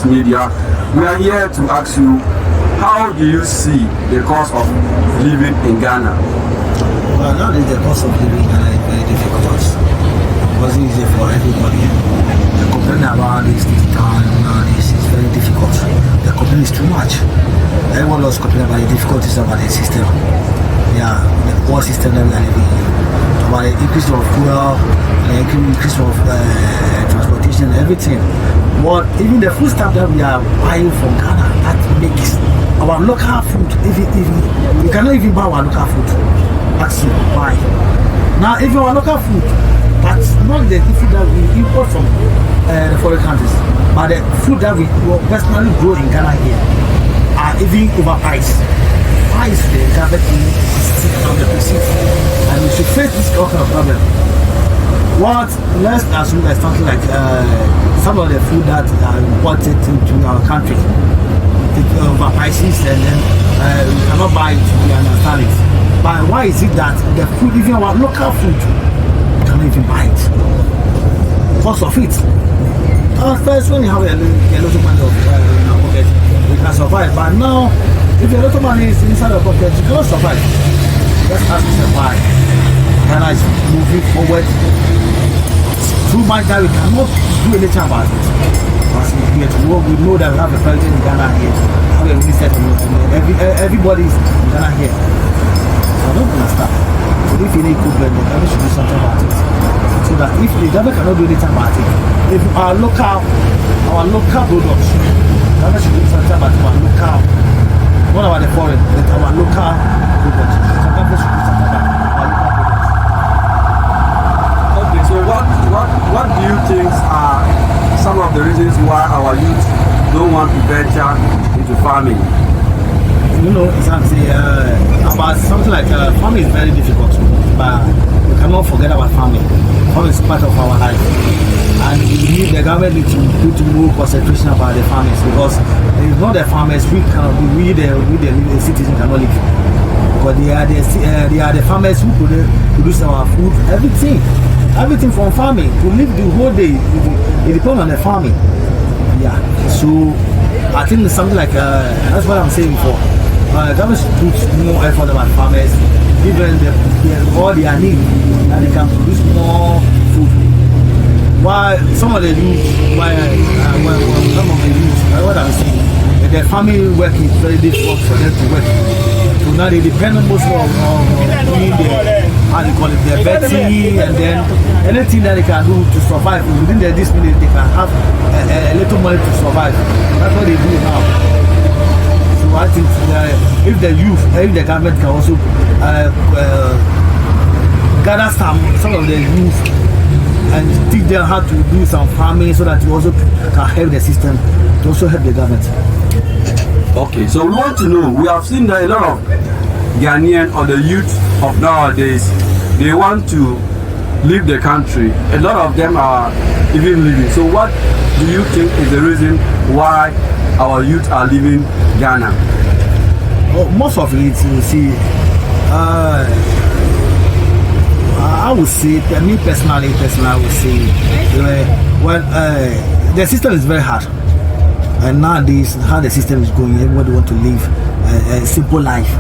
Times Media. We are here to ask you, how do you see the cost of living in Ghana? Well, nowadays the cost of living in Ghana is very difficult. It wasn't easy for everybody. The complaining about this time nowadays is very difficult. The complaining is too much. Everyone was complaining about the difficulties about the system. Yeah, the poor system that we are living in. About the increase of fuel, the increase of transportation, everything. But even the food stuff that we are buying from Ghana, that makes our local food, even we cannot even buy our local food. Actually, why? Now, even our local food, but not the food that we import from the foreign countries, but the food that we personally grow in Ghana here are even overpriced. Why is the government on the receipt? And we should face this kind of problem. What? Let's assume that something like some of the food that are imported into our country, it overprices, and then we cannot buy it. We understand it. But why is it that the food, even our local food, we cannot even buy it? Because of it. First, when you have a lot of money in our pocket, we can survive. But now, if a lot of money is inside our pocket, you cannot survive. Let's ask yourself why. Ghana is moving forward too much that we cannot do anything about it. As we get to work, we know that we have a president in Ghana here, we have a minister, and everybody is in Ghana here. So I don't understand. So if you need good, the government should do something about it. So that if the government cannot do anything about it, if our local products, the government should do something about our local, not about the foreign, but our local products. The government should do something about our local products. Okay, so what do you think are some of the reasons why our youth don't want to venture into farming? You know, something about something like farming is very difficult, but we cannot forget about farming. Farming is part of our life, and we need the government to put more concentration about the farmers, because if not the farmers, we the citizens cannot live. Because they are the farmers who produce our food, everything from farming. To live the whole day, it depends on the farming. Yeah, so I think it's something like that's what I'm saying before. Government should put more effort about farmers, give them all their need, and they can produce more food. Why some of the youth, some of the youth, what I'm saying, the farming work is very difficult for them to work. So now they depend on most of doing the, how they call it, the betting, and then anything that they can do to survive. Within this minute, they can have a little money to survive. That's what they do now. So I think if the government can also gather some of the youth and teach them how to do some farming, so that you also can help the system to also help the government. Okay, so we want to know, we have seen that a lot of Ghanaian or the youth of nowadays, they want to leave the country. A lot of them are even leaving. So what do you think is the reason why our youth are leaving Ghana? Well, most of it, you see, I would say, me personally, I would say, the system is very hard. And nowadays, how the system is going, everybody want to live a simple life.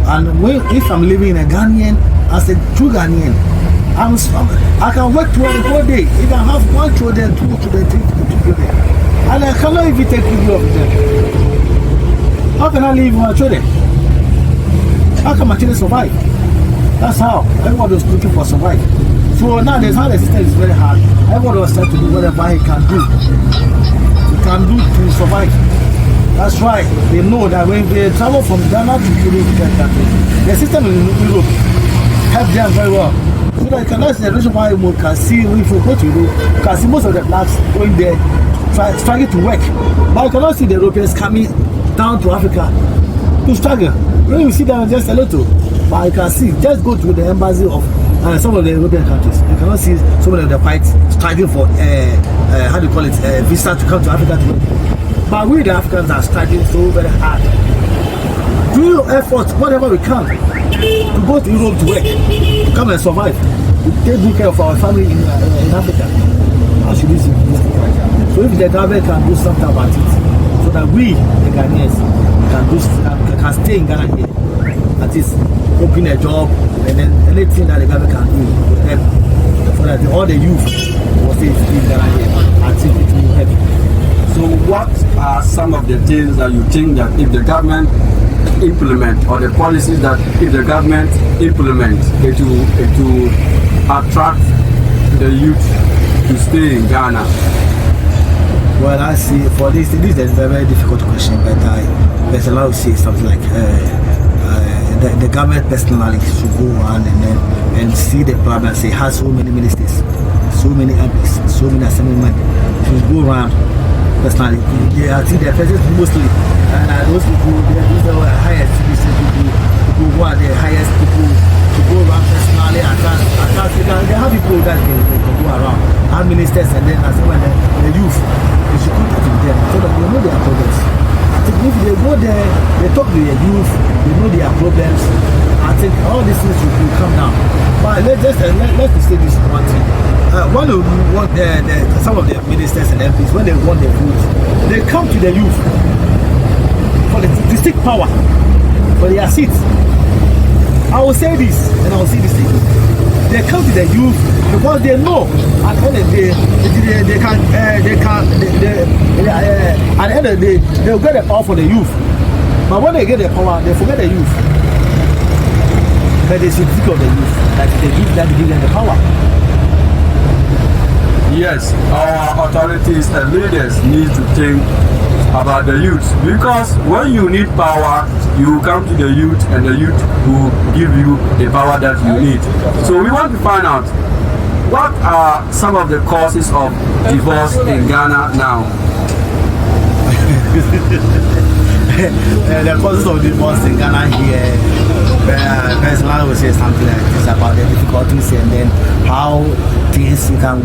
And if I'm living in a Ghanaian, as a true Ghanaian, I can work throughout the whole day. If I have 1 children, 2 children, 3 children, and I cannot even take care of them. How can I live with my children? How can my children survive? That's how everybody was looking for survive. So nowadays, how the system is very hard. Everybody was trying to do whatever he can do. To survive. That's why they know that when they travel from Ghana to European countries, the system in Europe helps them very well. So that that's the reason why we can see, if we go to Europe, you can see most of the blacks going there struggling to work. But you cannot see the Europeans coming down to Africa to struggle. When you see them just a little, but you can see, just go to the embassy of some of the European countries. You cannot see some of the whites struggling for how do you call it, visa to come to Africa to work. But we the Africans are struggling so very hard. Do your efforts, whatever we can, to go to Europe to work, to come and survive, to take good care of our family in Africa. How should we see? So So if the government can do something about it, so that we, the Ghanaians, can stay in Ghana here, at least open a job, and then anything that the government can do will help, so that all the youth will stay in Ghana here. I think it will help. So what are some of the things that you think that if the government implement, or the policies that if the government implement, it will attract the youth to stay in Ghana? Well, I see. For this is a very difficult question, but there's a lot to say something like the government personally should go on and see the problem and say has so many ministers, so many MPs, so many assemblymen, should go around personally. I think the president mostly, and those people, those are the highest people who are the highest people to go around personally. They have people that can go around, have ministers, and then as well the youth. They should contact with them so that they know their problems. I think if they go there, they talk to their youth, they know their problems. I think all these things will come down. But let's say this one thing. Some of the ministers and MPs, when they want their vote, they come to the youth to seek power for their seats. I will say this, and I will say this thing. They come to the youth because they know at the end of the day at the end of the day they will get the power for the youth. But when they get the power, they forget the youth. But they should think of the youth, that the youth that give them the power. Yes, our authorities and leaders need to think about the youth, because when you need power, you come to the youth and the youth will give you the power that you need. So we want to find out, what are some of the causes of divorce in Ghana now? The causes of divorce in Ghana here, personally would say something like this about the difficulties, and then how things you can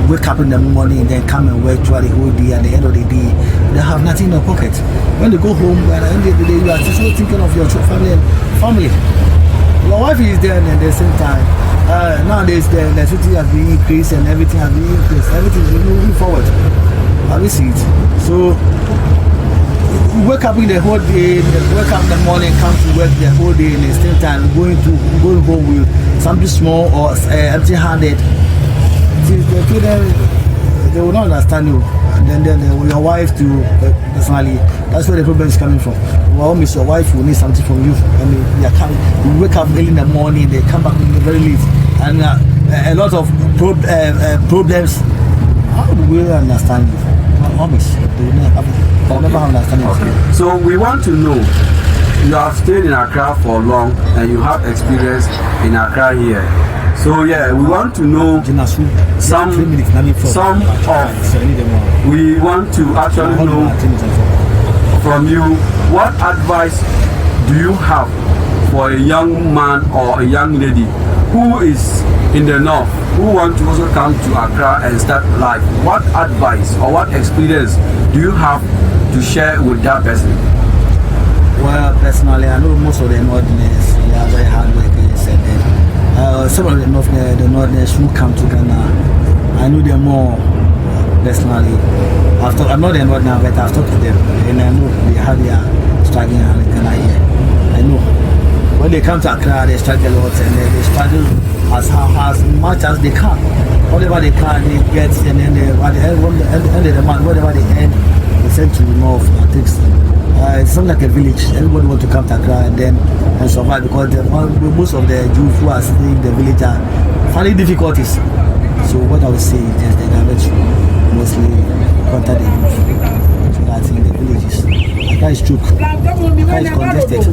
wake up in the morning and then come and work throughout the whole day. At the end of the day, they have nothing in their pocket. When they go home, at the end of the day, you are just thinking of your family. Your wife is there, and at the same time, nowadays the electricity has been increased and everything has been increased. Everything is moving forward. Have you seen it? So you wake up in the whole day, wake up in the morning, come to work the whole day, and at the same time going home with something small or empty-handed. They will not understand you, and then your wife too, personally, that's where the problem is coming from. Well, miss your wife will need something from you, and you wake up early in the morning, they come back very late, and a lot of problems. How do we understand you? Almost, they will never understand you. Okay. So we want to know, you have stayed in Accra for long and you have experience in Accra here. So yeah, we want to know we want to actually know from you, what advice do you have for a young man or a young lady who is in the north, who want to also come to Accra and start life? What advice or what experience do you have to share with that person? Well, personally, I know most of the Northerners, they are very hard workers, and some of the Northerners who come to Ghana, I know them more personally. I'm not the Northerner, but I've talked to them, and I know they have their struggling in Ghana here. I know. When they come to Accra, they struggle a lot, and they struggle as much as they can. Whatever they can, they get, and then at the end of the month, whatever they earn, they send to the north. It's something like a village. Everybody wants to come to Accra and survive, because most of the Jews who are staying in the village are finding difficulties. So what I would say is just the government should mostly contact the youth. So that in the villages, Accra is choked, Accra is congested.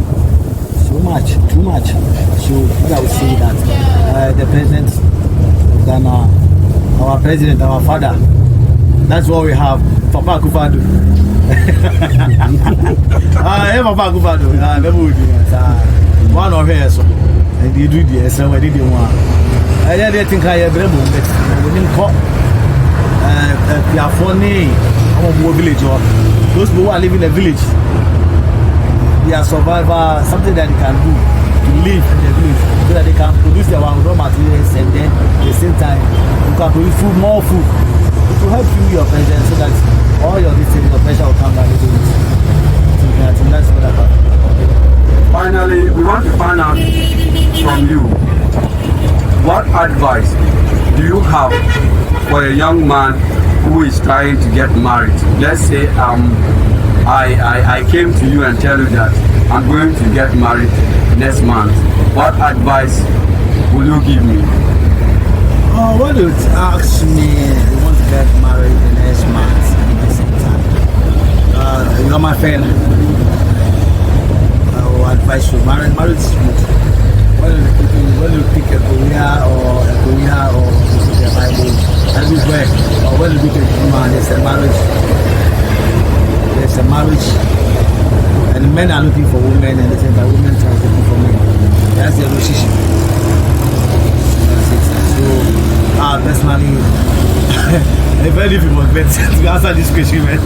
Too much. So what I would say that the president of Ghana, our president, our father, that's what we have, Papa Akufo-Addo. Papa Akufo-Addo. One of her, so and they do the SMW, they didn't want. I didn't think I ever moved, but we didn't call Piafone, our village. Those people who are living in the village, they are survivors, something that they can do to live in the village, so that they can produce their own raw materials, and then at the same time, you can produce more food. It will help you, your president, so that all your distance, your pressure will come down a little bit. So that's what I have. Finally, we want to find out from you, what advice do you have for a young man who is trying to get married? Let's say I came to you and tell you that I'm going to get married next month. What advice will you give me? When you ask me, you want to get married the next month at the same time, you're my friend. I will advise you, marriage is good. When you pick a career or the Bible, everywhere, or when you pick a woman, there's a marriage, and men are looking for women, and the same time women are looking for men. That's the relationship. That's it. So, personally, it's very difficult to answer this question, man.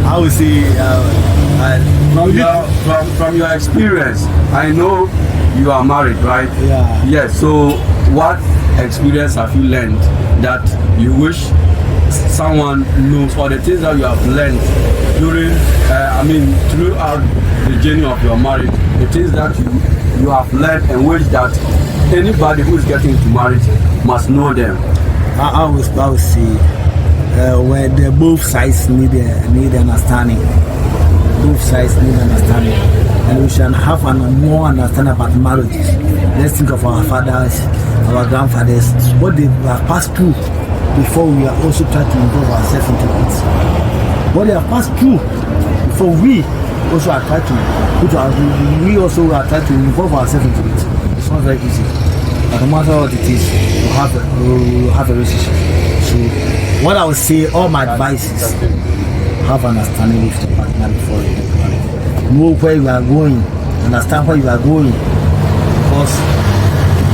I would say, from your experience, I know you are married, right? Yeah. Yes. So, what experience have you learned that you wish someone knows, or the things that you have learned during, throughout the journey of your marriage, the things that you have learned and wish that anybody who is getting into marriage must know them? I would say where the both sides need understanding. Both sides need understanding, and we should have more understanding about marriages. Let's think of our fathers, our grandfathers, what they have passed through before we are also trying to involve ourselves into it. What they have passed through before we also are trying to we also are trying to involve ourselves into it. It's not very easy. But no matter what it is, you have a relationship. So what I would say, all my advice is have understanding with the partner before you get married. Know where you are going, understand where you are going. Because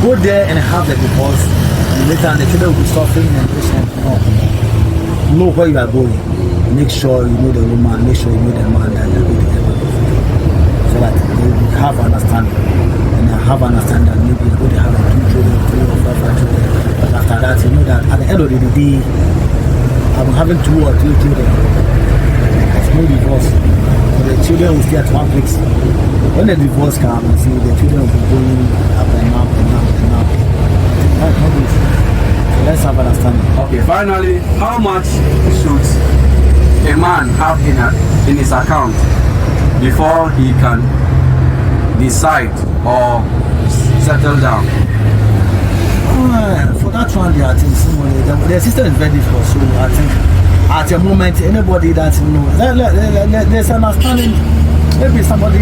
go there and have the divorce, and later the children will be suffering and patient. No. Know where you are going. Make sure you know the woman, make sure you know the man that you are going to get married. So that you have understanding. And have understanding that maybe you're going to have 2 children, 3 or 4 children. But after that, you know that at the end of the day, I'm having 2 or 3 children. There's no divorce. So the children will stay at one place. When the divorce comes, you see the children will be going up and up and up and up. That's not good. So let's have understanding. Okay, finally, how much should a man have in his account before he can decide or settle down? For that one, I think the system is very difficult. So I think at the moment, anybody that there's an understanding. Maybe somebody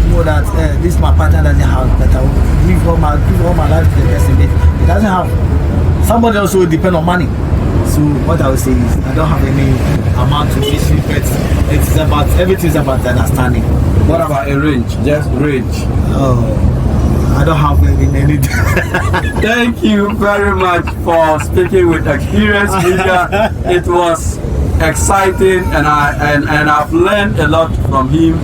know that this my partner doesn't have, that I will give all my life to the person. It doesn't have. Somebody also depend on money. So what I would say is I don't have any amount to issue, but it's about everything's about understanding. What about a range? Just range. I don't have any. Thank you very much for speaking with Experience Media. It was exciting, and I've learned a lot from him.